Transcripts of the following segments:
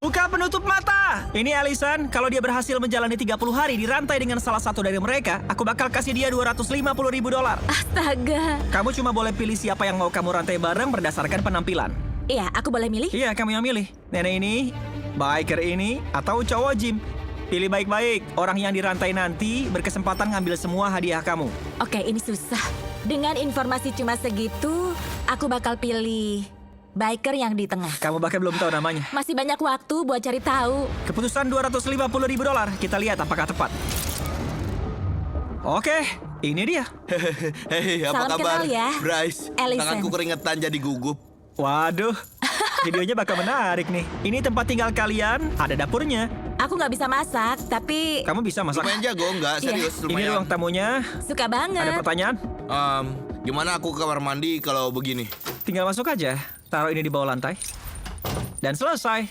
Buka penutup mata! Ini Allison, kalau dia berhasil menjalani 30 hari di rantai dengan salah satu dari mereka, aku bakal kasih dia $250.000. Astaga. Kamu cuma boleh pilih siapa yang mau kamu rantai bareng berdasarkan penampilan. Iya, aku boleh milih? Iya, kamu yang milih. Nenek ini, biker ini, atau cowok gym. Pilih baik-baik. Orang yang dirantai nanti berkesempatan ngambil semua hadiah kamu. Oke, ini susah. Dengan informasi cuma segitu, aku bakal pilih biker yang di tengah. Kamu bahkan belum tahu namanya. Masih banyak waktu buat cari tahu. Keputusan $250.000. Kita lihat apakah tepat. Oke, ini dia. Hei, apa Salam kabar? kenal ya, Bryce, Allison. tanganku keringetan jadi gugup. Waduh, videonya bakal menarik nih. Ini tempat tinggal kalian, ada dapurnya. Aku nggak bisa masak, tapi Kamu bisa masak. Lumayan jago, enggak? Serius, Ini lumayan. ruang tamunya. suka Ada banget. pertanyaan? Gimana aku ke kamar mandi kalau begini? Tinggal masuk aja. Taruh ini di bawah lantai. Dan selesai.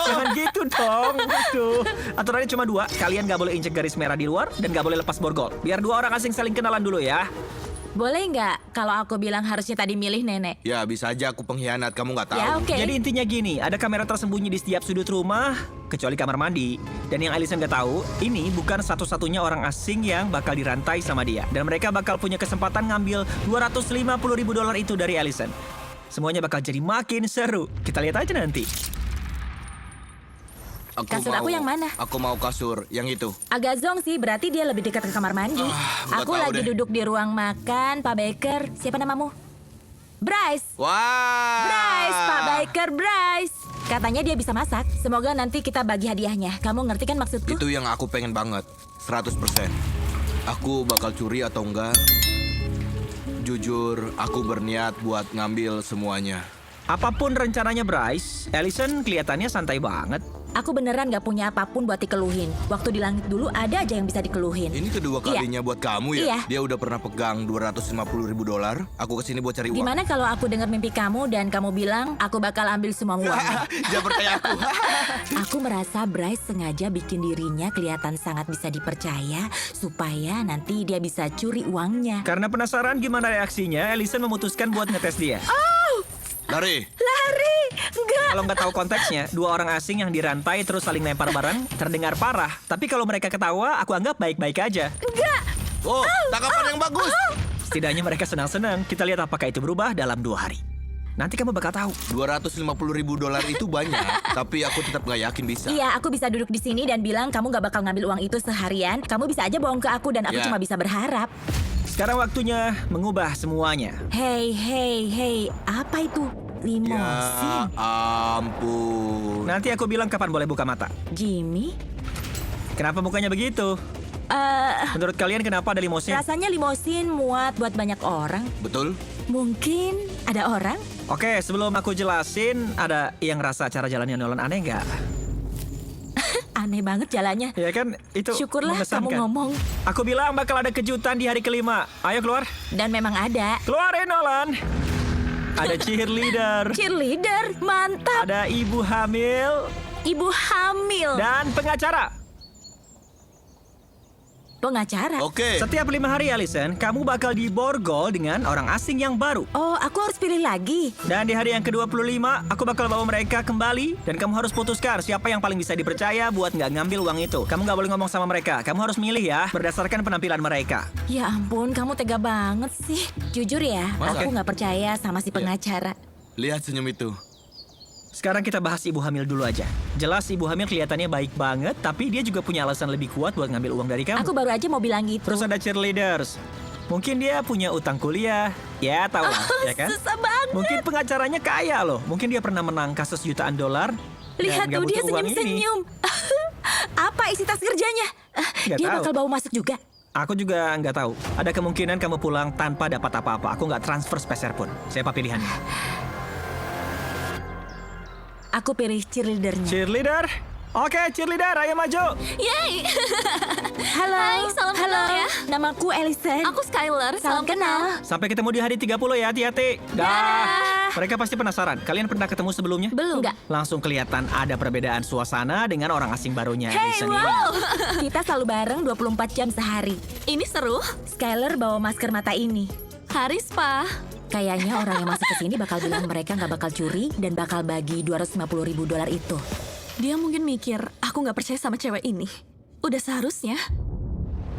Jangan gitu dong. Aduh. Aturannya cuma 2. Kalian gak boleh injek garis merah di luar dan gak boleh lepas borgol. Biar 2 orang asing saling kenalan dulu ya. Boleh nggak kalau aku bilang harusnya tadi milih nenek? Ya, bisa aja aku pengkhianat, kamu nggak tahu. Ya, oke. Jadi intinya gini, ada kamera tersembunyi di setiap sudut rumah, kecuali kamar mandi. Dan yang Allison gak tahu, ini bukan satu-satunya orang asing yang bakal dirantai sama dia. Dan mereka bakal punya kesempatan ngambil $250.000 itu dari Allison. Semuanya bakal jadi makin seru. Kita lihat aja nanti. Kasur aku yang mana? Aku mau kasur yang itu. Agak zong sih, berarti dia lebih dekat ke kamar mandi. nggak Aku tahu lagi deh. duduk di ruang makan, Pak Baker. Siapa namamu? Bryce. Wah. Bryce, Pak Baker, Bryce. Katanya dia bisa masak. Semoga nanti kita bagi hadiahnya. Kamu ngerti kan maksudku? Itu yang aku pengen banget, 100%. Aku bakal curi atau enggak? Jujur, aku berniat buat ngambil semuanya. Apapun rencananya Bryce, Allison kelihatannya santai banget. Aku beneran gak punya apapun buat dikeluhin. Waktu di langit dulu ada aja yang bisa dikeluhin. Ini kedua kalinya buat kamu ya? Iya. Dia udah pernah pegang $250.000. Aku kesini buat cari uang. Gimana kalau aku dengar mimpi kamu dan kamu bilang aku bakal ambil semua uang? Jangan percaya aku. Aku merasa Bryce sengaja bikin dirinya kelihatan sangat bisa dipercaya supaya nanti dia bisa curi uangnya. Karena penasaran gimana reaksinya, Allison memutuskan buat ngetes dia. Lari. Lari! Enggak! Kalau nggak tahu konteksnya, 2 orang asing yang dirantai terus saling lempar barang terdengar parah. Tapi kalau mereka ketawa, aku anggap baik-baik aja. Oh, tangkapan yang bagus. Setidaknya mereka senang-senang. Kita lihat apakah itu berubah dalam 2 hari. Nanti kamu bakal tahu. $250.000 itu banyak, tapi aku tetap nggak yakin bisa. Iya, aku bisa duduk di sini dan bilang kamu gak bakal ngambil uang itu seharian. Kamu bisa aja bohong ke aku dan aku Ya. cuma bisa berharap. Sekarang waktunya mengubah semuanya. Hey, apa itu? Limosin? Ya ampun. Nanti aku bilang kapan boleh buka mata. Jimmy? Kenapa mukanya begitu? Menurut kalian kenapa ada limosin? Rasanya limosin muat buat banyak orang. Betul? Mungkin ada orang? Oke, sebelum aku jelasin, ada yang rasa cara jalannya Nolan aneh nggak? Aneh banget jalannya. Ya kan, itu Syukurlah kamu mengesankan. ngomong. Aku bilang bakal ada kejutan di hari kelima. Ayo keluar. Dan memang ada. Keluarin Nolan. Ada cheerleader. Cheerleader, mantap. Ada ibu hamil. Ibu hamil. Dan pengacara. Pengacara. Oke. Setiap 5 hari, Allison, kamu bakal diborgol dengan orang asing yang baru. Oh, aku harus pilih lagi. Dan di hari yang ke-25, aku bakal bawa mereka kembali. Dan kamu harus putuskan siapa yang paling bisa dipercaya buat nggak ngambil uang itu. Kamu nggak boleh ngomong sama mereka. Kamu harus milih ya, berdasarkan penampilan mereka. Ya ampun, kamu tega banget sih. Jujur ya, Masa? aku nggak percaya sama si pengacara. Lihat senyum itu. Sekarang kita bahas ibu hamil dulu aja. Jelas ibu hamil kelihatannya baik banget, tapi dia juga punya alasan lebih kuat buat ngambil uang dari kamu. Aku baru aja mau bilang gitu. Terus ada cheerleaders. Mungkin dia punya utang kuliah. Ya, tau lah, ya kan? Susah banget. Mungkin pengacaranya kaya loh. Mungkin dia pernah menang kasus jutaan $. Lihat dan nggak tuh dia butuh uang ini. senyum-senyum. Apa isi tas kerjanya? Nggak Dia tahu. bakal bawa masuk juga. Aku juga nggak tahu. Ada kemungkinan kamu pulang tanpa dapat apa-apa. Aku nggak transfer sepeser pun. Siapa pilihannya? Aku pilih cheerleadernya. Cheerleader? Oke, cheerleader, ayo maju. Yeay. Halo. Hai, salam Halo. kenal ya. Namaku Allison. Aku Skylar, Salam kenal. Sampai ketemu di hari 30 ya, hati-hati. Dah. Mereka pasti penasaran. Kalian pernah ketemu sebelumnya? Belum. Enggak. Langsung kelihatan ada perbedaan suasana dengan orang asing barunya. Hey, Allison ini. wow. Kita selalu bareng 24 jam sehari. Ini seru. Skylar bawa masker mata ini. Hari spa. Kayaknya orang yang masuk ke sini bakal bilang mereka nggak bakal curi dan bakal bagi $250.000 itu. Dia mungkin mikir, aku nggak percaya sama cewek ini. Udah seharusnya.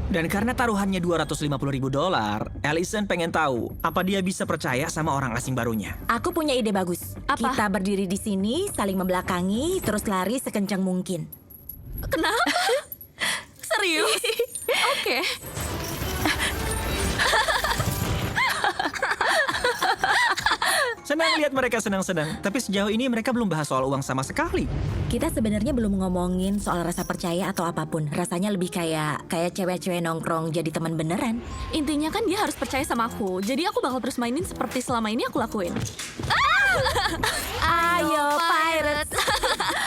Dan karena taruhannya $250.000, Allison pengen tahu apa dia bisa percaya sama orang asing barunya. Aku punya ide bagus. Apa? Kita berdiri di sini, saling membelakangi, terus lari sekencang mungkin. Kenapa? Serius? Oke. Senang lihat mereka senang-senang, tapi sejauh ini mereka belum bahas soal uang sama sekali. Kita sebenarnya belum ngomongin soal rasa percaya atau apapun. Rasanya lebih kayak cewek-cewek nongkrong jadi teman beneran. Intinya kan dia harus percaya sama aku. Jadi aku bakal terus mainin seperti selama ini aku lakuin. Ayo pirates.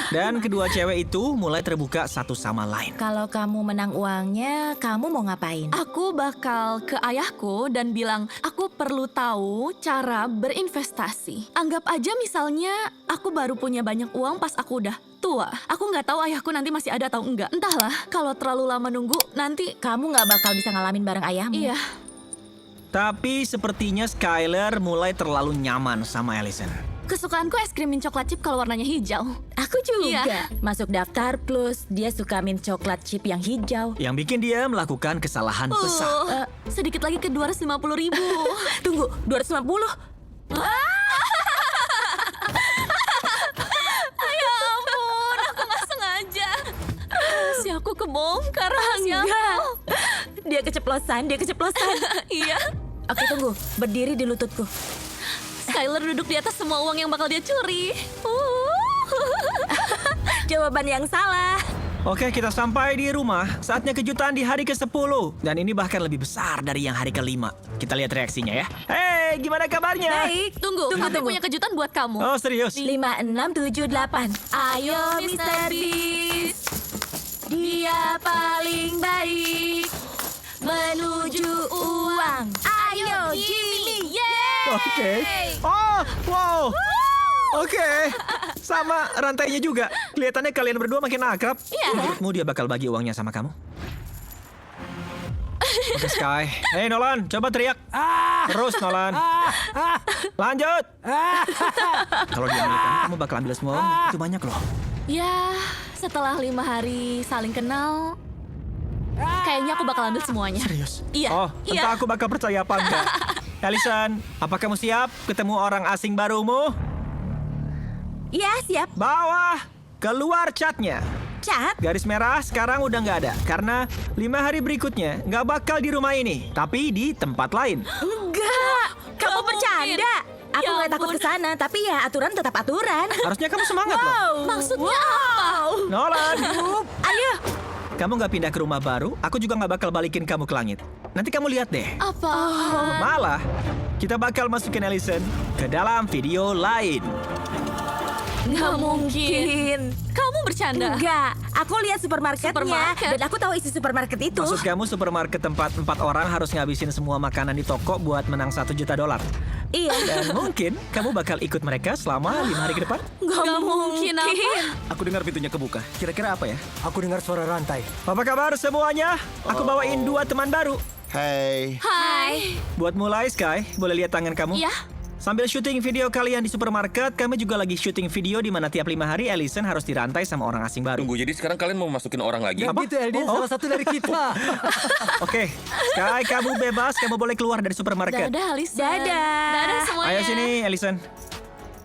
Dan kedua cewek itu mulai terbuka satu sama lain. Kalau kamu menang uangnya, kamu mau ngapain? Aku bakal ke ayahku dan bilang, aku perlu tahu cara berinvestasi. Anggap aja misalnya aku baru punya banyak uang pas aku udah tua. Aku nggak tahu ayahku nanti masih ada atau enggak. Entahlah, kalau terlalu lama nunggu, nanti... Kamu nggak bakal bisa ngalamin bareng ayahmu. Iya, Tapi sepertinya Skyler mulai terlalu nyaman sama Allison. kesukaanku es krim mint coklat chip kalau warnanya hijau. Aku juga. Iya. Masuk daftar plus dia suka mint coklat chip yang hijau. Yang bikin dia melakukan kesalahan besar. Sedikit lagi ke 250.000. Tunggu, 250? Ya ampun, aku nggak sengaja. Si aku kebongkar rahasia. Enggak. Dia keceplosan. Iya. Oke, tunggu. Berdiri di lututku. Skyler duduk di atas semua uang yang bakal dia curi. Jawaban yang salah. Oke, kita sampai di rumah. Saatnya kejutan di hari ke-10. Dan ini bahkan lebih besar dari yang hari ke-5. Kita lihat reaksinya ya. Hei, gimana kabarnya? Baik. Tunggu, kami punya kejutan buat kamu. Oh, serius? 5, 6, 7, 8. Ayo, Mr. Beast. Dia paling baik. Menuju uang. Ayo, Jimmy. Oke. Oh, wow. Oke. Sama rantainya juga. Kelihatannya kalian berdua makin akrab. Iya. Menurutmu dia bakal bagi uangnya sama kamu? Oke, Sky. Hei, Nolan, coba teriak. Terus, Nolan. Lanjut. Kalau dia milik kamu bakal ambil semua uang. Itu banyak loh. Ya, setelah 5 hari saling kenal, kayaknya aku bakal ambil semuanya. Serius? Iya. Oh, iya. entah aku bakal percaya apa enggak. Allison, apa kamu siap ketemu orang asing barumu? Ya, siap. Bawah, keluar catnya. Cat. Garis merah sekarang udah nggak ada. Karena 5 hari berikutnya nggak bakal di rumah ini. Tapi di tempat lain. Enggak. Kamu Nggak bercanda. mungkin. Aku Ya nggak takut ampun. ke sana, tapi ya aturan tetap aturan. Harusnya kamu semangat loh. Maksudnya apa? Nolan, Ayo. kamu nggak pindah ke rumah baru, aku juga nggak bakal balikin kamu ke langit. Nanti kamu lihat deh. Apa? Malah, kita bakal masukin Allison ke dalam video lain. Nggak mungkin. Kamu bercanda? Enggak, aku lihat supermarketnya Supermarket? dan aku tahu isi supermarket itu. Maksud kamu supermarket tempat 4 orang harus ngabisin semua makanan di toko buat menang $1 juta? Iya. Dan mungkin kamu bakal ikut mereka selama 5 hari ke depan? Nggak mungkin apa? Aku dengar pintunya kebuka. Kira-kira apa ya? Aku dengar suara rantai. Apa kabar semuanya? Aku bawain 2 teman baru. Hey. Hai. Buat mulai, Sky, boleh lihat tangan kamu? Iya. Sambil syuting video kalian di supermarket, kami juga lagi syuting video di mana tiap 5 hari Allison harus dirantai sama orang asing baru. Tunggu, jadi sekarang kalian mau masukin orang lagi? Gak gitu, Eldin. Salah satu dari kita. Oke, Sky, kamu bebas, kamu boleh keluar dari supermarket. Dadah, Alisa. Dadah. Dadah semuanya. Ayo sini, Allison.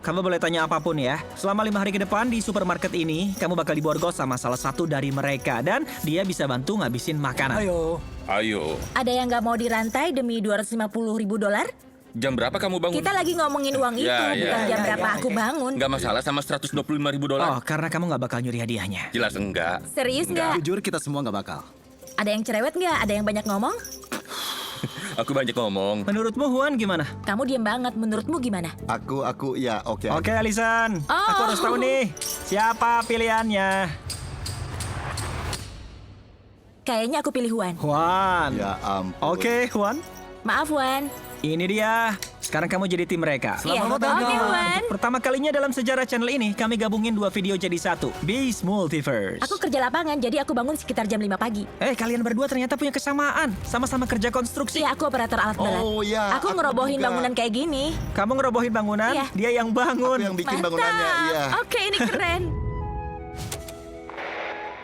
Kamu boleh tanya apapun ya. Selama 5 hari ke depan di supermarket ini, kamu bakal diborgol sama salah satu dari mereka. Dan dia bisa bantu ngabisin makanan. Ayo. Ayo. Ada yang nggak mau dirantai demi $250.000? Jam berapa kamu bangun? Kita lagi ngomongin uang itu, Ya, ya, bukan jam ya, berapa ya, aku oke. bangun. Nggak masalah sama $125.000? Oh, karena kamu nggak bakal nyuri hadiahnya. Jelas enggak. Serius nggak? Jujur kita semua nggak bakal. Ada yang cerewet nggak? Ada yang banyak ngomong? Aku banyak ngomong. Menurutmu Juan gimana? Kamu diem banget. Menurutmu gimana? Aku ya oke. Oke, Allison. Oh. Aku harus tahu nih, siapa pilihannya? Kayaknya aku pilih Juan. Juan. Ya ampun. Oke, Juan. Maaf, Juan. Ini dia. Sekarang kamu jadi tim mereka. Iya, Selamat datang. oke, Wan. Pertama kalinya dalam sejarah channel ini, kami gabungin 2 video jadi satu. Beast Multiverse. Aku kerja lapangan, jadi aku bangun sekitar jam 5 pagi. Kalian berdua ternyata punya kesamaan. Sama-sama kerja konstruksi. Iya, aku operator alat berat. Oh ya, Aku ngerobohin juga. bangunan kayak gini. Kamu ngerobohin bangunan, Iya. dia yang bangun. Aku yang bikin bangunannya, iya. Oke, ini keren.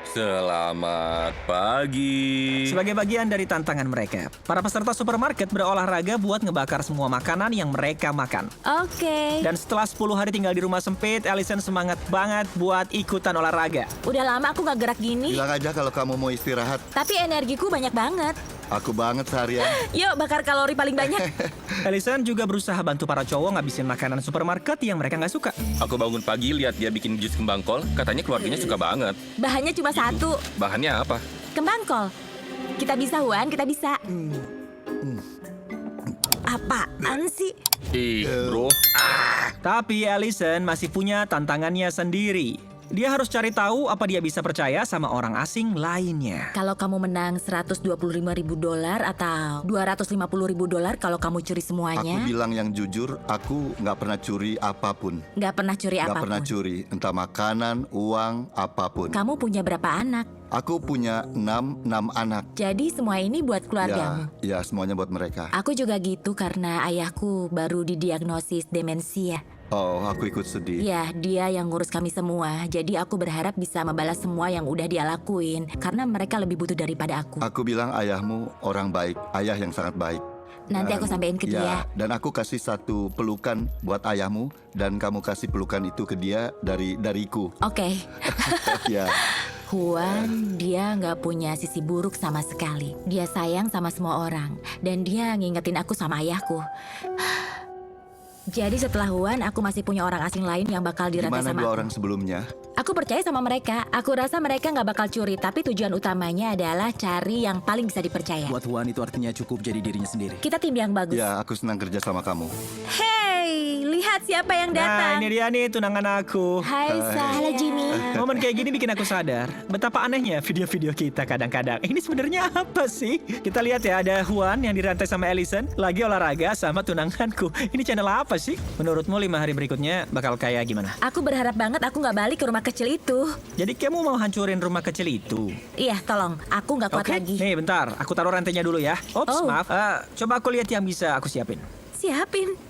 Selamat pagi. Sebagai bagian dari tantangan mereka, para peserta supermarket berolahraga buat ngebakar semua makanan yang mereka makan. Oke. Dan setelah 10 hari tinggal di rumah sempit, Allison semangat banget buat ikutan olahraga. Udah lama aku gak gerak gini. Bilang aja kalau kamu mau istirahat. Tapi energiku banyak banget. Aku banget seharian. Yuk, bakar kalori paling banyak. Allison juga berusaha bantu para cowok ngabisin makanan supermarket yang mereka nggak suka. Aku bangun pagi lihat dia bikin jus kembang kol. Katanya keluarganya suka banget. Bahannya cuma satu. Bahannya apa? Kembang kol. Kita bisa, Wan. Kita bisa. Apaan sih? Ih, bro. Tapi Allison masih punya tantangannya sendiri. Dia harus cari tahu apa dia bisa percaya sama orang asing lainnya. Kalau kamu menang $125.000 atau $250.000 kalau kamu curi Aku semuanya. bilang yang jujur, aku nggak pernah curi apapun. Nggak pernah curi Nggak apapun. pernah curi, entah makanan, uang, apapun. Kamu punya berapa anak? Aku punya 6 anak. Jadi semua ini buat keluargamu. Ya, semuanya buat mereka. Aku juga gitu karena ayahku baru didiagnosis demensia. Oh, aku ikut sedih. Ya, dia yang ngurus kami semua. Jadi aku berharap bisa membalas semua yang udah dia lakuin. Karena mereka lebih butuh daripada aku. Aku bilang ayahmu orang baik, ayah yang sangat baik. Nanti aku sampein ke dia. Dan aku kasih satu pelukan buat ayahmu dan kamu kasih pelukan itu ke dia dariku. Oke. Ya, Juan, dia nggak punya sisi buruk sama sekali. Dia sayang sama semua orang. Dan dia ngingetin aku sama ayahku. Jadi setelah Juan, aku masih punya orang asing lain yang bakal dirantai gimana sama 2 aku. orang sebelumnya? Aku percaya sama mereka. Aku rasa mereka nggak bakal curi, tapi tujuan utamanya adalah cari yang paling bisa dipercaya. Buat Juan itu artinya cukup jadi dirinya sendiri. Kita tim yang bagus. Ya, aku senang kerja sama kamu. Hey, lihat siapa yang Nah, datang. ini dia nih tunangan aku. Hai, Halo Jimmy. Momen kayak gini bikin aku sadar betapa anehnya video-video kita kadang-kadang. Ini sebenarnya apa sih? Kita lihat ya, ada Juan yang dirantai sama Allison, lagi olahraga sama tunanganku. Ini channel apa sih? Menurutmu 5 hari berikutnya bakal kayak gimana? Aku berharap banget aku nggak balik ke rumah kecil itu. Jadi kamu mau hancurin rumah kecil itu? Iya, tolong. Aku nggak kuat Oke, lagi. nih bentar, aku taruh rantainya dulu ya. Ops, Oh. maaf. Coba aku lihat yang bisa aku siapin. Siapin.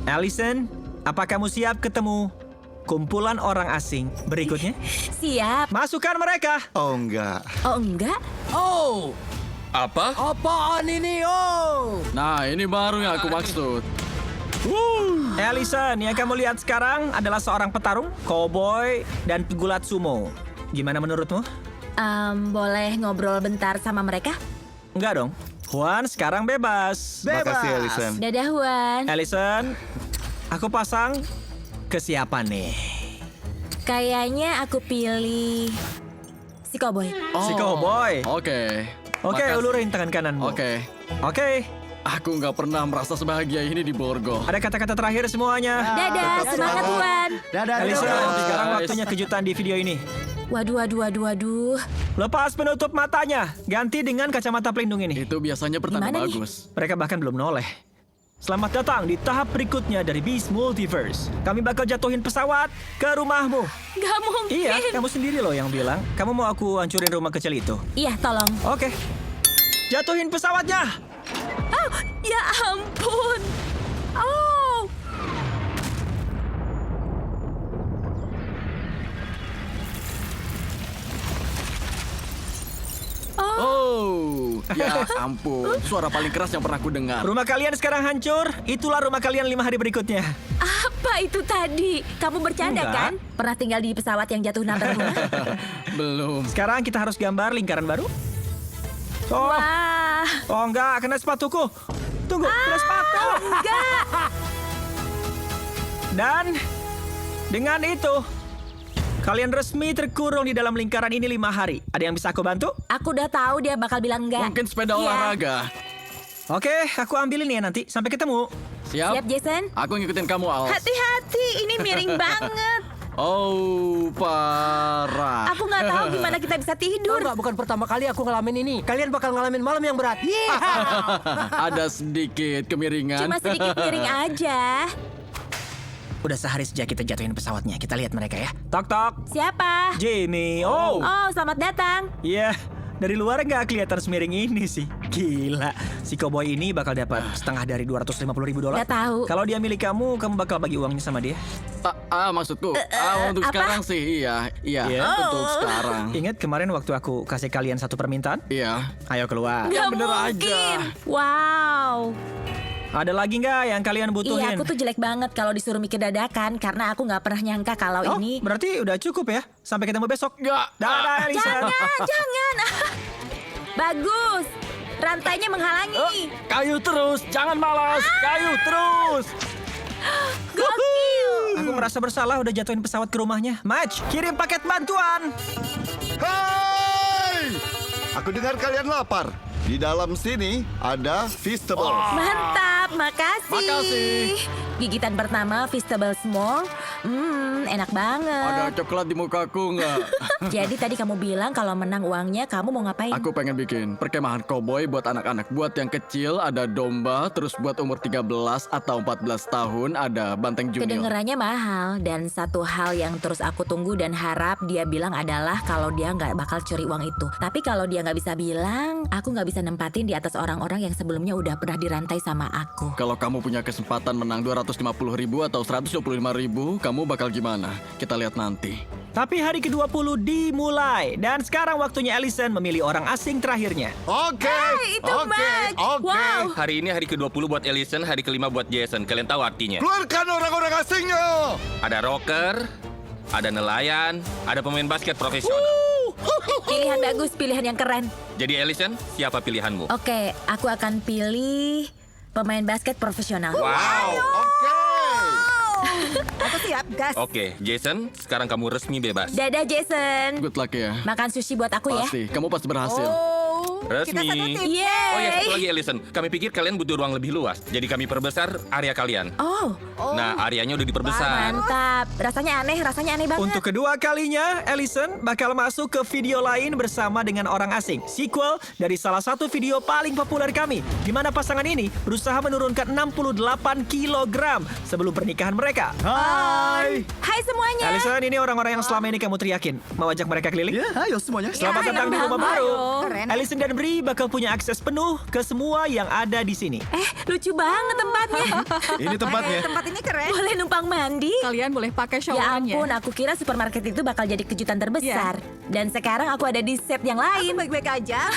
Allison, apa kamu siap ketemu kumpulan orang asing berikutnya? Siap. Masukkan mereka! Oh, enggak. Oh, enggak? Oh, Apa? apaan ini? Oh, Nah, ini baru yang aku maksud. Allison, yang kamu lihat sekarang adalah seorang petarung, cowboy, dan pegulat sumo. Gimana menurutmu? Boleh ngobrol bentar sama mereka? Enggak dong. Juan sekarang bebas. Makasih, Allison. Dadah, Juan. Allison, aku pasang ke siapa nih? Kayaknya aku pilih si cowboy. Si cowboy. Oke. Oke, Makasih. ulurin tangan kananmu. Oke. Oke, Aku nggak pernah merasa sebahagia ini di Borgo. ada kata-kata terakhir semuanya. Dadah, semangat Juan. dadah. Allison, guys. sekarang waktunya kejutan di video ini. Waduh. Lepas penutup matanya, ganti dengan kacamata pelindung ini. Itu biasanya pertanda Gimana nih? bagus. Mereka bahkan belum noleh. Selamat datang di tahap berikutnya dari Beast Multiverse. Kami bakal jatuhin pesawat ke rumahmu. Gak mungkin. Iya, kamu sendiri loh yang bilang. Kamu mau aku hancurin rumah kecil itu? Iya, tolong. Oke. Jatuhin pesawatnya. Oh, ya ampun. Oh. Oh, ya ampun. Suara paling keras yang pernah aku dengar. Rumah kalian sekarang hancur. Itulah rumah kalian 5 hari berikutnya. Apa itu tadi? Kamu bercanda Enggak. kan? Pernah tinggal di pesawat yang jatuh nabrak rumah? Belum. Sekarang kita harus gambar lingkaran baru. Oh, Wah. oh enggak, kena sepatuku. Tunggu, kena sepatu. Enggak. Dan dengan itu, kalian resmi terkurung di dalam lingkaran ini 5 hari. Ada yang bisa aku bantu? Aku udah tahu dia bakal bilang enggak. Mungkin sepeda Iya. olahraga. Oke, aku ambilin ya nanti. Sampai ketemu. Siap? Siap, Jason? Aku ngikutin kamu, Al. Hati-hati, ini miring banget. Oh, parah. Aku nggak tahu gimana kita bisa Tahu tidur. nggak, bukan pertama kali aku ngalamin ini. Kalian bakal ngalamin malam yang berat. Ada sedikit kemiringan. Cuma sedikit miring aja. Udah sehari sejak kita jatuhin pesawatnya. Kita lihat mereka ya. Tok tok. Siapa? Jimmy. Oh. Oh, selamat datang. Iya. Dari luar nggak kelihatan semiring ini sih. Gila. Si cowboy ini bakal dapat setengah dari $250.000. Nggak tahu. Kalau dia milik kamu bakal bagi uangnya sama dia. Maksudku, untuk apa? sekarang sih, iya, Iya. untuk sekarang. Ingat kemarin waktu aku kasih kalian satu permintaan? Iya. Ayo keluar. Nggak bener aja. mungkin. Wow. Ada lagi nggak yang kalian butuhin? Iya, aku tuh jelek banget kalau disuruh mikir dadakan karena aku nggak pernah nyangka kalau Oh, ini. berarti udah cukup ya? Sampai ketemu besok. Nggak. Dadah, Elisa. Jangan. Bagus. Rantainya menghalangi. Kayu terus, jangan malas. Kayu terus. Gokil. Aku merasa bersalah udah jatuhin pesawat ke rumahnya. Match, kirim paket bantuan. Hai! Aku dengar kalian lapar. Di dalam sini ada Feastables. Mantap, makasih. Makasih. Gigitan pertama, Feastable Small. Enak banget. Ada coklat di mukaku nggak? Jadi tadi kamu bilang kalau menang uangnya kamu mau ngapain? Aku pengen bikin perkemahan koboi buat anak-anak. Buat yang kecil ada domba, terus buat umur 13 atau 14 tahun ada banteng junior. Kedengerannya mahal dan satu hal yang terus aku tunggu dan harap dia bilang adalah kalau dia nggak bakal curi uang itu. Tapi kalau dia nggak bisa bilang, aku nggak bisa nempatin di atas orang-orang yang sebelumnya udah pernah dirantai sama aku. Kalau kamu punya kesempatan menang 250.000 atau 125.000, kamu bakal gimana? Kita lihat nanti. Tapi hari ke-20 dimulai. Dan sekarang waktunya Allison memilih orang asing terakhirnya. Oke. itu Oke. Max. Oke. Wow. Hari ini hari ke-20 buat Ellison, hari ke-5 buat Jason. Kalian tahu artinya? Keluarkan orang-orang asingnya. Ada rocker, ada nelayan, ada pemain basket profesional. Pilihan bagus, pilihan yang keren. Jadi Ellison, siapa pilihanmu? Oke, aku akan pilih pemain basket profesional. Wow. Oke. Aku siap, gas. Oke, Jason, sekarang kamu resmi bebas. Dadah Jason. Good luck ya. Makan sushi buat aku ya. Pasti, kamu pasti berhasil. Resmi. Yeay. Oh ya, satu lagi Ellison. Kami pikir kalian butuh ruang lebih luas. Jadi kami perbesar area kalian. Oh, Nah, areanya udah diperbesar. mantap. Rasanya aneh banget. Untuk kedua kalinya, Allison bakal masuk ke video lain bersama dengan orang asing. Sequel dari salah satu video paling populer kami, di mana pasangan ini berusaha menurunkan 68 kg sebelum pernikahan mereka. Hai. Hai semuanya. Allison, ini orang-orang yang selama ini kamu teriakin. Mau ajak mereka keliling? Ya, ayo semuanya. Selamat datang di rumah baru. Keren. Allison dan Bri bakal punya akses penuh ke semua yang ada di sini. Lucu banget tempatnya. Ini tempatnya. Tempat ini keren. Boleh numpang mandi. Kalian boleh pakai Ya showerannya. ampun, aku kira supermarket itu bakal jadi kejutan terbesar. Dan sekarang aku ada di set yang lain. Baik-baik aja.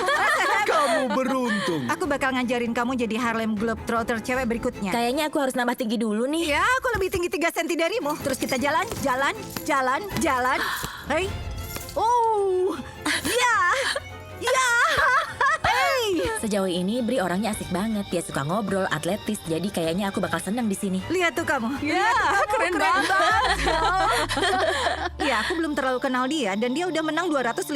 Kamu beruntung. Aku bakal ngajarin kamu jadi Harlem Globetrotter cewek berikutnya. Kayaknya aku harus nambah tinggi dulu nih. Ya, aku lebih tinggi 3 cm darimu. Terus kita jalan. Hei. Oh. Ya. Ya. Hei. Sejauh ini Bri orangnya asik banget. Dia suka ngobrol, atletis. Jadi kayaknya aku bakal senang di sini. Lihat tuh kamu. Ya, keren banget. Ya, aku belum terlalu kenal dia dan dia udah menang $250.000.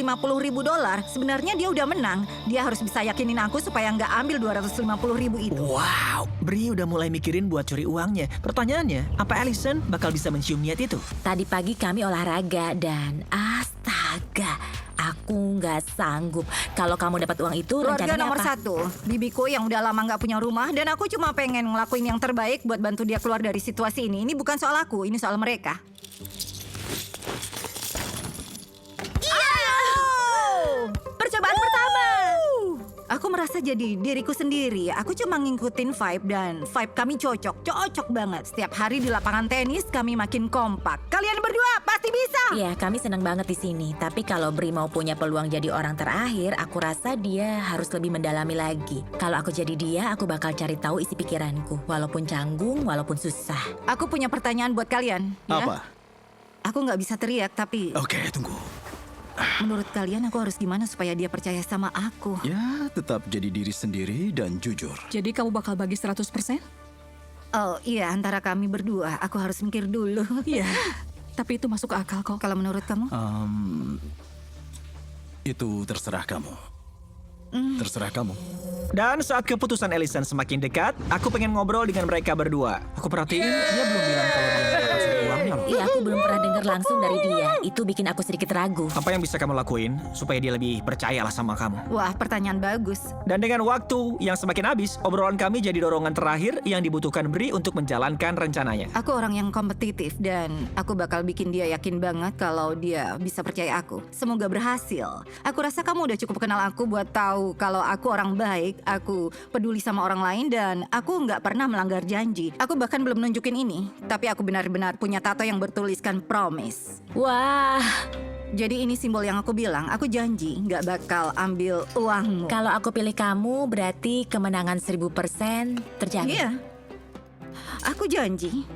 Sebenarnya dia udah menang. Dia harus bisa yakinin aku supaya nggak ambil $250.000 itu. Wow, Bri udah mulai mikirin buat curi uangnya. Pertanyaannya, apa Allison bakal bisa mencium niat itu? Tadi pagi kami olahraga dan astaga, aku nggak sanggup. Kalau kamu dapat uang itu, Keluarga rencananya nomor apa? 1, bibiku yang udah lama nggak punya rumah dan aku cuma pengen ngelakuin yang terbaik buat bantu dia keluar dari situasi ini. Ini bukan soal aku, ini soal mereka. Percobaan pertama. Aku merasa jadi diriku sendiri. Aku cuma ngikutin vibe dan vibe kami cocok banget. Setiap hari di lapangan tenis kami makin kompak. Kalian berdua pasti bisa. Iya, kami senang banget di sini. Tapi kalau Bri mau punya peluang jadi orang terakhir, aku rasa dia harus lebih mendalami lagi. Kalau aku jadi dia, aku bakal cari tahu isi pikiranku, walaupun canggung, walaupun susah. Aku punya pertanyaan buat kalian. ya. Apa? Aku nggak bisa teriak, tapi Oke, tunggu. menurut kalian aku harus gimana supaya dia percaya sama aku? Ya, tetap jadi diri sendiri dan jujur. Jadi kamu bakal bagi 100%? Oh iya, antara kami berdua. Aku harus mikir dulu. Iya. Tapi itu masuk akal kok. Kalau menurut kamu? Itu terserah kamu. Terserah kamu. Dan saat keputusan Allison semakin dekat, aku pengen ngobrol dengan mereka berdua. Aku perhatiin, dia belum bilang kalau dia bakal curi uangnya sebelumnya loh. Iya, aku belum pernah dengar langsung dari dia. Itu bikin aku sedikit ragu. Apa yang bisa kamu lakuin supaya dia lebih percayalah sama kamu? Wah, pertanyaan bagus. Dan dengan waktu yang semakin habis, obrolan kami jadi dorongan terakhir yang dibutuhkan Bri untuk menjalankan rencananya. Aku orang yang kompetitif dan aku bakal bikin dia yakin banget kalau dia bisa percaya aku. Semoga berhasil. Aku rasa kamu udah cukup kenal aku buat tahu kalau aku orang baik, aku peduli sama orang lain, dan aku nggak pernah melanggar janji. Aku bahkan belum nunjukin ini, tapi aku benar-benar punya tato yang bertuliskan promise. Wah, Jadi ini simbol yang aku bilang, aku janji nggak bakal ambil uangmu. kalau aku pilih kamu berarti kemenangan 1000% terjaga. Iya, aku janji.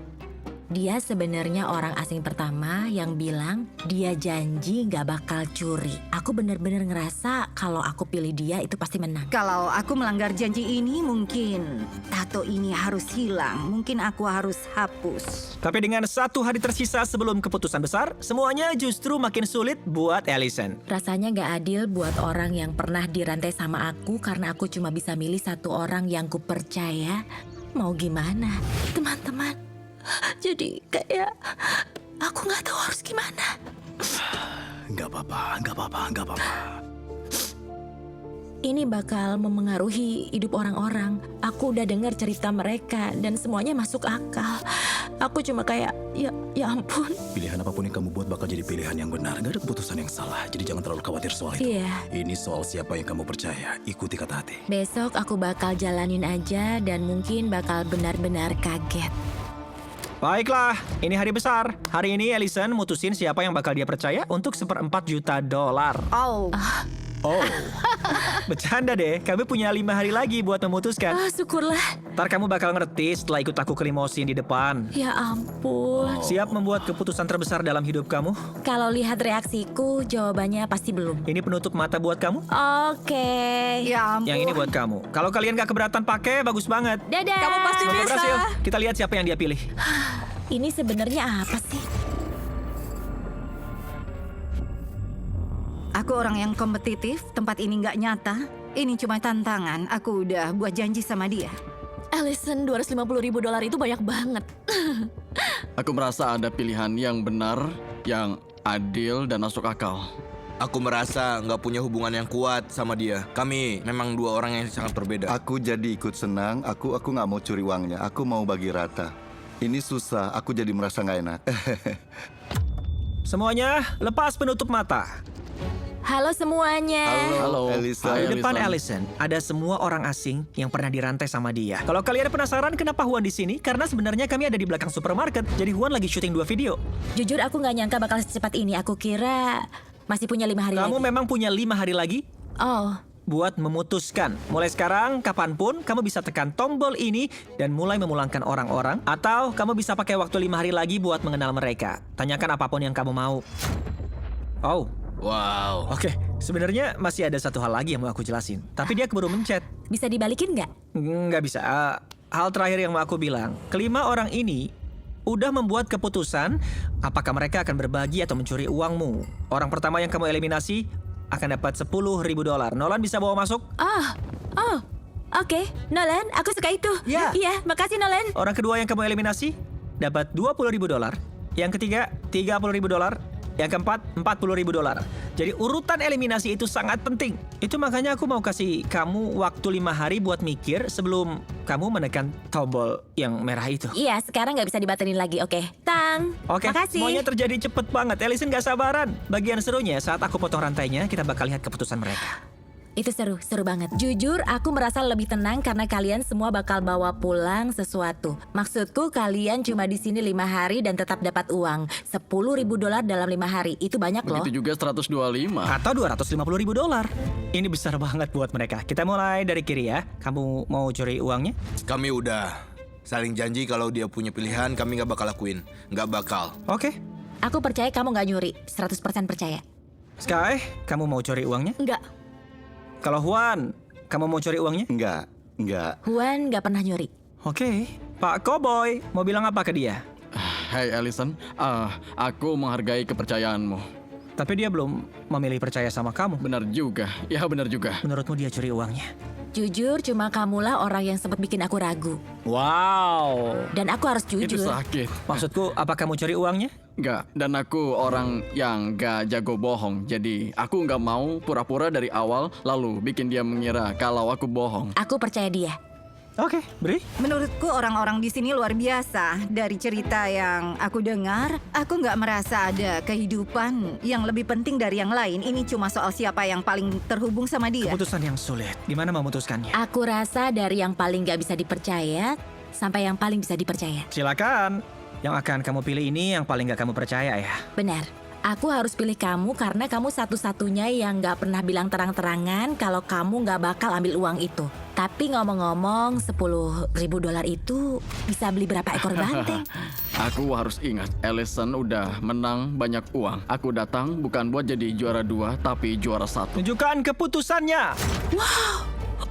Dia sebenarnya orang asing pertama yang bilang dia janji nggak bakal curi. Aku bener-bener ngerasa kalau aku pilih dia itu pasti menang. Kalau aku melanggar janji ini, mungkin tato ini harus hilang. Mungkin aku harus hapus. Tapi dengan 1 hari tersisa sebelum keputusan besar, semuanya justru makin sulit buat Allison. Rasanya nggak adil buat orang yang pernah dirantai sama aku karena aku cuma bisa milih satu orang yang ku percaya. Mau gimana, teman-teman? Jadi kayak aku nggak tahu harus gimana. Nggak apa-apa. Ini bakal memengaruhi hidup orang-orang. Aku udah dengar cerita mereka dan semuanya masuk akal. Aku cuma kayak ya ampun. Pilihan apapun yang kamu buat bakal jadi pilihan yang benar. Nggak ada keputusan yang salah. Jadi jangan terlalu khawatir soal itu. Iya. Ini soal siapa yang kamu percaya. Ikuti kata hati. Besok aku bakal jalanin aja dan mungkin bakal benar-benar kaget. Baiklah, ini hari besar. Hari ini Allison mutusin siapa yang bakal dia percaya untuk $1,4 juta. Oh, Oh, Bercanda deh, kami punya 5 hari lagi buat memutuskan. Syukurlah. Ntar kamu bakal ngerti setelah ikut aku ke limosin di depan. Ya ampun. Siap membuat keputusan terbesar dalam hidup kamu? Kalau lihat reaksiku, jawabannya pasti belum. Ini penutup mata buat kamu. Oke. ya ampun. Yang ini buat kamu. Kalau kalian gak keberatan pakai, bagus banget. Dadah. Kamu pasti Semoga bisa. berhasil. Kita lihat siapa yang dia pilih. Ini sebenarnya apa sih? Aku orang yang kompetitif, tempat ini nggak nyata. Ini cuma tantangan, aku udah buat janji sama dia. Allison, $250.000 itu banyak banget. Aku merasa ada pilihan yang benar, yang adil dan masuk akal. Aku merasa nggak punya hubungan yang kuat sama dia. Kami memang 2 orang yang sangat berbeda. Aku jadi ikut senang, aku nggak mau curi uangnya, aku mau bagi rata. Ini susah, aku jadi merasa nggak enak. Semuanya, lepas penutup mata. Halo semuanya. Halo. Allison. Hai, Di depan Allison. Allison, ada semua orang asing yang pernah dirantai sama dia. Kalau kalian penasaran kenapa Juan di sini, karena sebenarnya kami ada di belakang supermarket. Jadi Juan lagi syuting 2 video. Jujur aku nggak nyangka bakal secepat ini. Aku kira masih punya 5 hari Kamu lagi. memang punya 5 hari lagi Oh, buat memutuskan. Mulai sekarang, kapanpun, kamu bisa tekan tombol ini dan mulai memulangkan orang-orang. Atau kamu bisa pakai waktu 5 hari lagi buat mengenal mereka. Tanyakan apapun yang kamu mau. Oh, Wow. oke. Sebenarnya masih ada satu hal lagi yang mau aku jelasin. Tapi dia keburu mencet. bisa dibalikin nggak? Nggak bisa. Hal terakhir yang mau aku bilang, kelima orang ini udah membuat keputusan apakah mereka akan berbagi atau mencuri uangmu. Orang pertama yang kamu eliminasi akan dapat $10.000. Nolan bisa bawa masuk? Oh, oke. Nolan, aku suka itu. Ya. Iya, makasih Nolan. Orang kedua yang kamu eliminasi dapat $20.000. Yang ketiga $30.000. Yang keempat $40.000. Jadi urutan eliminasi itu sangat penting. Itu makanya aku mau kasih kamu waktu 5 hari buat mikir sebelum kamu menekan tombol yang merah itu. Iya, sekarang nggak bisa dibatalin lagi. Oke, Tang. Oke, Makasih. semuanya terjadi cepet banget. Allison gak sabaran. Bagian serunya saat aku potong rantainya, kita bakal lihat keputusan mereka. Itu seru banget. Jujur, aku merasa lebih tenang karena kalian semua bakal bawa pulang sesuatu. Maksudku, kalian cuma di sini 5 hari dan tetap dapat uang. $10.000 dalam 5 hari. Itu banyak loh. Begitu juga 125. Atau $250.000. Ini besar banget buat mereka. Kita mulai dari kiri ya. Kamu mau curi uangnya? Kami udah saling janji kalau dia punya pilihan, kami nggak bakal lakuin. Nggak bakal. Oke. Aku percaya kamu nggak nyuri. 100% percaya. Sky, kamu mau curi uangnya? Enggak. Kalau Juan, kamu mau curi uangnya? Enggak. Juan nggak pernah nyuri. Oke. Pak Cowboy, mau bilang apa ke dia? Hai Allison, aku menghargai kepercayaanmu. Tapi dia belum memilih percaya sama kamu. Benar juga, ya benar juga. Menurutmu dia curi uangnya? Jujur, cuma kamulah orang yang sempat bikin aku ragu. Wow. Dan aku harus Itu jujur. sakit. Maksudku, apa kamu curi uangnya? Nggak, dan aku orang yang nggak jago bohong. Jadi aku nggak mau pura-pura dari awal lalu bikin dia mengira kalau aku bohong. Aku percaya dia. Oke, Bri. Menurutku orang-orang di sini luar biasa. Dari cerita yang aku dengar, aku nggak merasa ada kehidupan yang lebih penting dari yang lain. Ini cuma soal siapa yang paling terhubung sama dia. Keputusan yang sulit. Gimana memutuskannya? Aku rasa dari yang paling gak bisa dipercaya sampai yang paling bisa dipercaya. Silakan. Yang akan kamu pilih ini yang paling gak kamu percaya ya. Benar. Aku harus pilih kamu karena kamu satu-satunya yang gak pernah bilang terang-terangan kalau kamu gak bakal ambil uang itu. Tapi ngomong-ngomong, $10.000 itu bisa beli berapa ekor banteng? Aku harus ingat, Allison udah menang banyak uang. Aku datang bukan buat jadi juara 2, tapi juara 1. Tunjukkan keputusannya.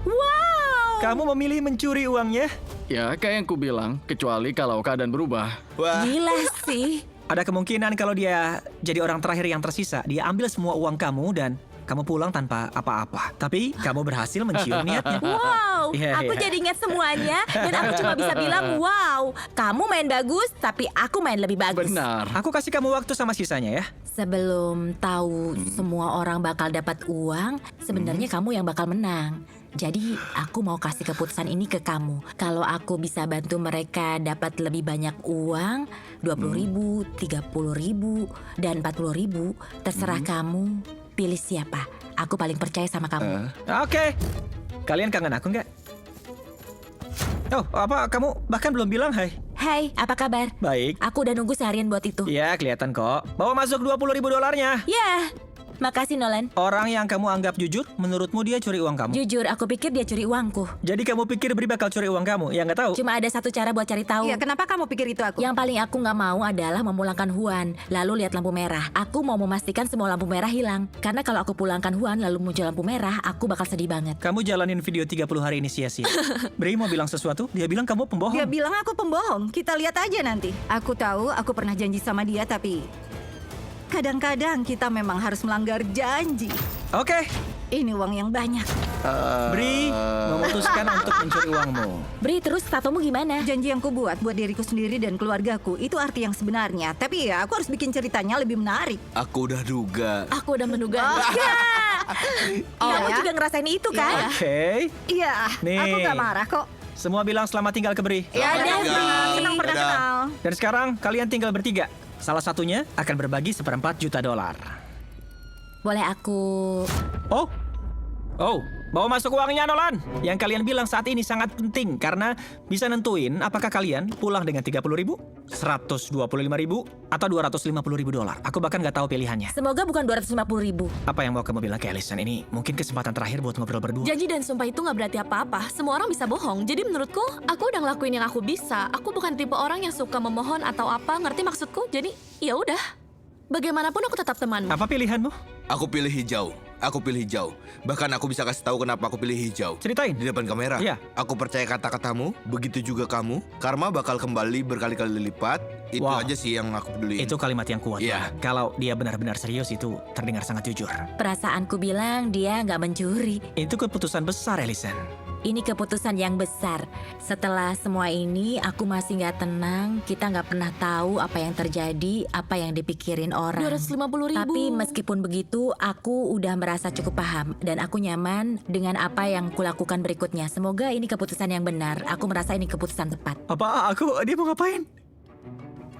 Wow! Kamu memilih mencuri uangnya? Ya, kayak yang ku bilang, kecuali kalau keadaan berubah. Wah, Gila sih. Ada kemungkinan kalau dia jadi orang terakhir yang tersisa, dia ambil semua uang kamu dan kamu pulang tanpa apa-apa. Tapi kamu berhasil mencium niatnya. Wow, Iya, aku iya. jadi ingat semuanya dan aku cuma bisa bilang wow, kamu main bagus tapi aku main lebih bagus. Benar. Aku kasih kamu waktu sama sisanya ya. Sebelum tahu semua orang bakal dapat uang, sebenarnya kamu yang bakal menang. Jadi aku mau kasih keputusan ini ke kamu. Kalau aku bisa bantu mereka dapat lebih banyak uang, 20.000, 30.000, dan 40.000, terserah kamu. Pilih siapa. Aku paling percaya sama kamu. Oke. Kalian kangen aku nggak? Oh, apa kamu bahkan belum bilang hai? Hai, apa kabar? Baik. Aku udah nunggu seharian buat itu. Iya, kelihatan kok. Bawa masuk $20.000. Ya, makasih Nolan. Orang yang kamu anggap jujur, menurutmu dia curi uang kamu. Jujur, aku pikir dia curi uangku. Jadi kamu pikir Bri bakal curi uang kamu? Ya nggak tahu. Cuma ada satu cara buat cari tahu. Iya, kenapa kamu pikir itu aku? Yang paling aku nggak mau adalah memulangkan Juan, lalu lihat lampu merah. Aku mau memastikan semua lampu merah hilang. Karena kalau aku pulangkan Juan lalu muncul lampu merah, aku bakal sedih banget. Kamu jalanin video 30 hari ini sia-sia. Bri mau bilang sesuatu, dia bilang kamu pembohong. Dia bilang aku pembohong. Kita lihat aja nanti. Aku tahu aku pernah janji sama dia, tapi kadang-kadang kita memang harus melanggar janji. Oke, Ini uang yang banyak. Bri memutuskan untuk mencuri uangmu. Bri, terus tatomu gimana? Janji yang kubuat buat diriku sendiri dan keluargaku, itu arti yang sebenarnya. Tapi ya, aku harus bikin ceritanya lebih menarik. aku udah duga. Aku udah menduga. Kamu ya? juga ngerasain itu kan? Oke, Iya, Nih. aku gak marah kok. semua bilang selamat tinggal ke Bri. Ya, Selamat Devi. tinggal. Senang pernah Dadah. kenal. Dan sekarang kalian tinggal bertiga. Salah satunya akan berbagi $1,4 juta. Boleh aku... Oh, bawa masuk uangnya Nolan. Yang kalian bilang saat ini sangat penting karena bisa nentuin apakah kalian pulang dengan 30.000, 125.000, atau $250.000. Aku bahkan nggak tahu pilihannya. Semoga bukan 250.000. Apa yang mau kamu bilang ke Allison? Ini mungkin kesempatan terakhir buat ngobrol berdua. Janji dan sumpah itu nggak berarti apa-apa. Semua orang bisa bohong. Jadi menurutku, aku udah ngelakuin yang aku bisa. Aku bukan tipe orang yang suka memohon atau apa. Ngerti maksudku? Jadi ya udah. Bagaimanapun aku tetap temanmu. Apa pilihanmu? Aku pilih hijau. Aku pilih hijau. Bahkan aku bisa kasih tahu kenapa aku pilih hijau. Ceritain. Di depan kamera. Iya. Aku percaya kata-katamu, begitu juga kamu. Karma bakal kembali berkali-kali lipat. Itu Wow. aja sih yang aku peduli. Itu kalimat yang kuat. Iya. Kalau dia benar-benar serius itu terdengar sangat jujur. Perasaanku bilang dia nggak mencuri. Itu keputusan besar, Allison. Ini keputusan yang besar. Setelah semua ini, aku masih nggak tenang. Kita nggak pernah tahu apa yang terjadi, apa yang dipikirin orang. 250.000. Tapi meskipun begitu, aku udah merasa cukup paham. Dan aku nyaman dengan apa yang kulakukan berikutnya. Semoga ini keputusan yang benar. Aku merasa ini keputusan tepat. Apa? Dia mau ngapain?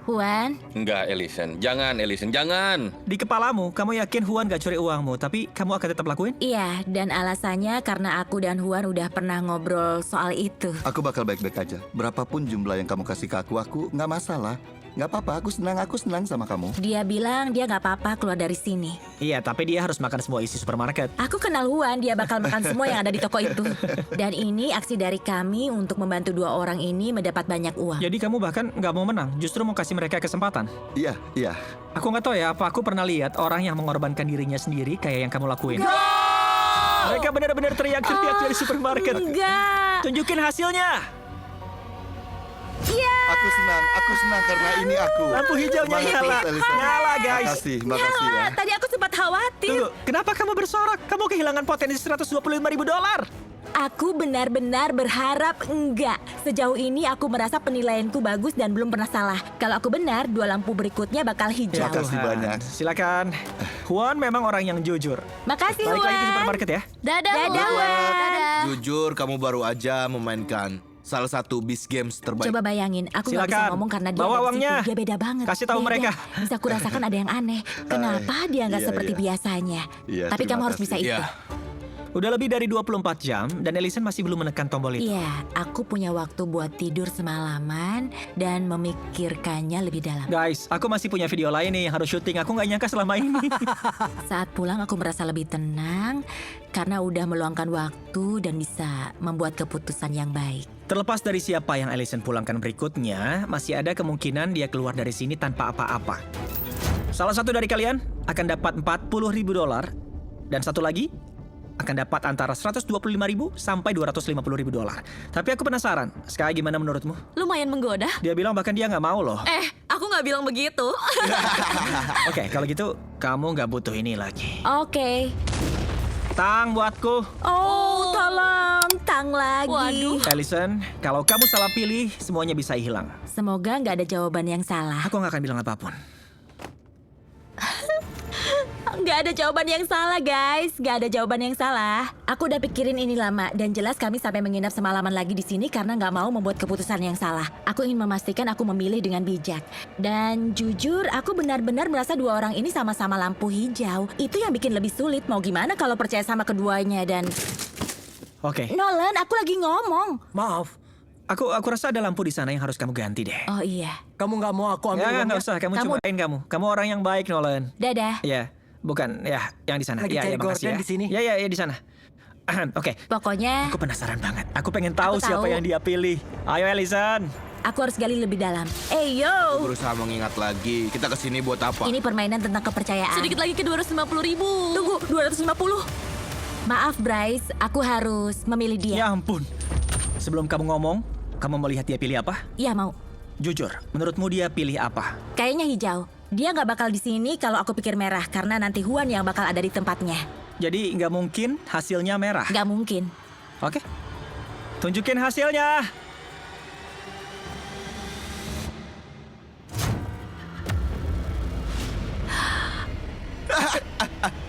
Juan, Enggak, Allison. Jangan, Allison. Jangan. Di kepalamu, kamu yakin Juan gak curi uangmu, tapi kamu akan tetap lakuin? iya, dan alasannya karena aku dan Juan udah pernah ngobrol soal itu. Aku bakal baik-baik aja. Berapapun jumlah yang kamu kasih ke aku nggak masalah. Nggak apa-apa, aku senang sama kamu. Dia bilang dia nggak apa-apa keluar dari sini. Iya, tapi dia harus makan semua isi supermarket. Aku kenal Juan, dia bakal makan semua yang ada di toko itu. Dan ini aksi dari kami untuk membantu dua orang ini mendapat banyak uang. Jadi kamu bahkan nggak mau menang, justru mau kasih mereka kesempatan. Iya. Aku nggak tahu ya, apa aku pernah lihat orang yang mengorbankan dirinya sendiri kayak yang kamu lakuin. Mereka benar-benar teriak-teriak dari supermarket. Enggak. Tunjukin hasilnya. Aku senang karena ini aku. Lampu hijaunya Semangat nyala. terus, Allison. Nyala, guys. Makasih ya. Tadi aku sempat khawatir. Tunggu, kenapa kamu bersorak? Kamu kehilangan potensi $125.000. Aku benar-benar berharap enggak. Sejauh ini aku merasa penilaianku bagus dan belum pernah salah. Kalau aku benar, 2 lampu berikutnya bakal hijau. Terima kasih banyak. Silakan. Juan memang orang yang jujur. Makasih, Balik lagi ke Juan. supermarket ya. Dadah, Dadah, Juan. Juan. Dadah. Jujur, kamu baru aja memainkan salah satu Beast Games terbaik. Coba bayangin, aku nggak bisa Silakan. ngomong karena dia Bawa ada di uangnya. situ. Dia beda banget. Kasih tahu Beda. mereka. Bisa kurasakan ada yang aneh. Kenapa dia nggak Iya, seperti iya. biasanya? Iya, Tapi terima kamu harus kasih. bisa itu. Iya. Udah lebih dari 24 jam dan Ellison masih belum menekan tombol itu. Iya, aku punya waktu buat tidur semalaman dan memikirkannya lebih dalam. Guys, aku masih punya video lain nih yang harus syuting. Aku nggak nyangka selama ini. Saat pulang aku merasa lebih tenang karena udah meluangkan waktu dan bisa membuat keputusan yang baik. Terlepas dari siapa yang Ellison pulangkan berikutnya, masih ada kemungkinan dia keluar dari sini tanpa apa-apa. Salah satu dari kalian akan dapat $40.000 dan satu lagi akan dapat antara $125.000 sampai $250.000. Tapi aku penasaran, Sky gimana menurutmu? Lumayan menggoda. Dia bilang bahkan dia nggak mau loh. Aku nggak bilang begitu. Oke, kalau gitu kamu nggak butuh ini lagi. Oke. Tang buatku. Oh, tolong, tang lagi. Waduh. Ellison, kalau kamu salah pilih, semuanya bisa hilang. Semoga nggak ada jawaban yang salah. Aku nggak akan bilang apapun. Nggak ada jawaban yang salah, guys. Nggak ada jawaban yang salah. Aku udah pikirin ini lama dan jelas kami sampai menginap semalaman lagi di sini karena nggak mau membuat keputusan yang salah. Aku ingin memastikan aku memilih dengan bijak. Dan jujur, aku benar-benar merasa 2 orang ini sama-sama lampu hijau. Itu yang bikin lebih sulit. Mau gimana kalau percaya sama keduanya dan... Oke. Nolan, aku lagi ngomong. Maaf, Aku rasa ada lampu di sana yang harus kamu ganti deh. Oh iya. kamu nggak mau aku ambil Ya, uangnya? nggak usah. Kamu cobain kamu. Kamu orang yang baik, Nolan. Dadah. Iya, bukan. Ya, yang di sana. Lagi Ya, cari makasih gorden ya. di sini. Ya, di sana. Oke. Pokoknya, Aku penasaran banget. Aku pengen tahu Aku siapa tahu. yang dia pilih. Ayo, Ellison. aku harus gali lebih dalam. Aku Yo, berusaha mengingat lagi, kita kesini buat apa? ini permainan tentang kepercayaan. Sedikit lagi ke 250.000. Tunggu, 250. Maaf, Bryce. Aku harus memilih dia. Ya ampun. Sebelum kamu ngomong, kamu mau lihat dia pilih apa? Iya, mau. Jujur, menurutmu dia pilih apa? Kayaknya hijau. Dia nggak bakal di sini kalau aku pikir merah karena nanti Juan yang bakal ada di tempatnya. Jadi nggak mungkin hasilnya merah. Nggak mungkin. Oke. Tunjukin hasilnya.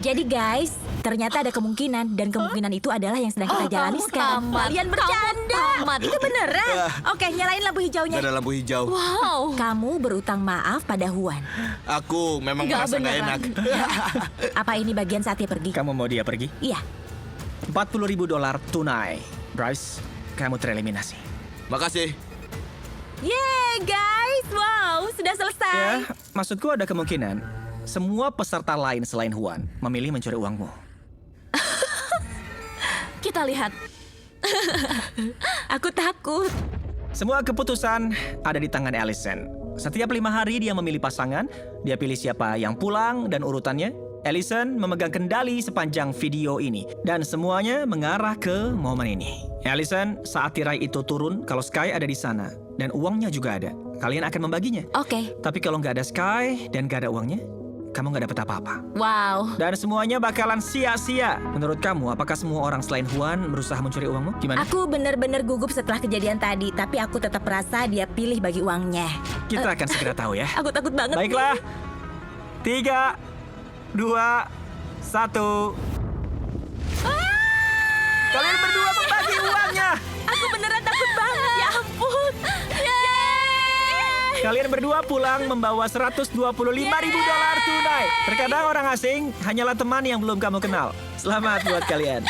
Jadi guys, ternyata ada kemungkinan dan kemungkinan itu adalah yang sedang kita jalani kamu sekarang. tamat. Kalian bercanda. Kamu tamat. Itu beneran. Oke, nyalain lampu hijaunya. Gak ada lampu hijau. Wow. Kamu berutang maaf pada Juan. Aku memang Nggak merasa gak beneran. enak. Apa ini bagian saat dia pergi? Kamu mau dia pergi? Iya. $40.000 tunai. Bryce, kamu tereliminasi. Makasih. Yeay guys, wow, sudah selesai. Ya, maksudku ada kemungkinan semua peserta lain selain Juan memilih mencuri uangmu. Kita lihat. Aku takut. Semua keputusan ada di tangan Ellison. Setiap 5 hari dia memilih pasangan, dia pilih siapa yang pulang dan urutannya. Ellison memegang kendali sepanjang video ini. Dan semuanya mengarah ke momen ini. Ellison, saat tirai itu turun, kalau Sky ada di sana. Dan uangnya juga ada. Kalian akan membaginya. Oke. Tapi kalau nggak ada Sky dan nggak ada uangnya, kamu nggak dapat apa-apa. Wow. Dan semuanya bakalan sia-sia. Menurut kamu, apakah semua orang selain Juan berusaha mencuri uangmu? Gimana? Aku benar-benar gugup setelah kejadian tadi, tapi aku tetap merasa dia pilih bagi uangnya. Kita akan segera tahu ya. Aku takut banget. Baiklah. 3, 2, 1. Kalian berdua membagi uangnya. Aku beneran takut banget. Ya ampun. Kalian berdua pulang membawa $125.000 tunai. Terkadang orang asing hanyalah teman yang belum kamu kenal. Selamat buat kalian.